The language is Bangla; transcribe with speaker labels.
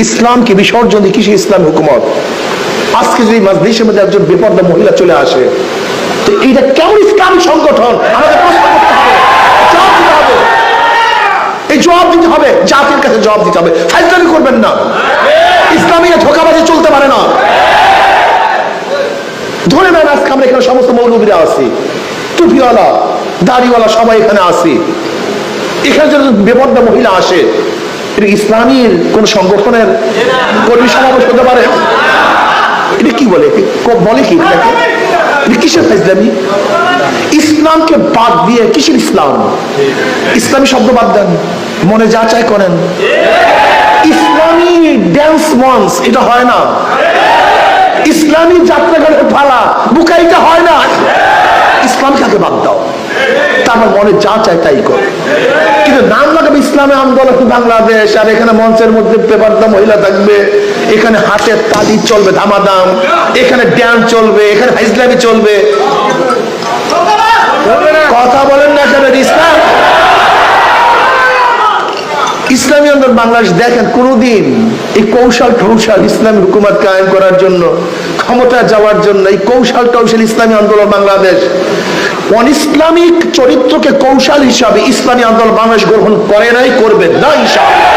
Speaker 1: ইসলামকে বিসর্জন দিয়ে কিসে ইসলাম হুকুমত? আজকে যদি মাজলিসের মধ্যে একজন বেপরদা মহিলা চলে আসে, তো এইটা কেমন ইসলামী সংগঠন? আমাদের প্রশ্ন করতে হবে, জবাব দিতে হবে। এই জবাব দিতে হবে, জাতির কাছে জবাব দিতে হবে। ফাইজলামি করবেন না, ইসলামীরা ধোঁকাবাজি চলতে পারে না। ধরে নেন আজকে আমরা এখানে সমস্ত মৌলবীরা আছি, টুপিওয়ালা দাড়িওয়ালা সবাই এখানে আছি। এখানে যদি বেপরদা মহিলা আসে, এটা ইসলামীর কোন সংগঠনের কর্মী সমাবেশ হতে পারে? এটা কি বলে, বলে কি এটা কিসের ফাইজলামি? ইসলামকে বাদ দিয়ে কিসের ইসলাম? ইসলামী শব্দ বাদ দেন, মনে যা চায় করেন। ইসলামী ড্যান্স মঞ্চ এটা হয় না, ইসলামী যাত্রাগানের পালা বুকাইটা হয় না। ইসলামকে আগে বাদ দাও, তারপর মনে যা চায় তাই কর। কিন্তু নাম লাগাবে ইসলামী আন্দোলন বাংলাদেশ, আর এখানে মঞ্চের মধ্যে বেপরদা মহিলা থাকবে, এখানে হাতের তালি চলবে ধামাধাম, এখানে ড্যান্স চলবে, এখানে ইসলামী চলবে। কথা বলেন না কেন? ইসলাম ইসলামী আন্দোলন বাংলাদেশ দেখেন কোনদিন এই কৌশল ইসলামী হুকুমত কায়েম করার জন্য, ক্ষমতা যাওয়ার জন্য এই কৌশল ইসলামী আন্দোলন বাংলাদেশ অন ইসলামিক চরিত্রকে কৌশল হিসাবে ইসলামী আন্দোলন বাংলাদেশ গ্রহণ করে নাই, করবে না ইনশাআল্লাহ।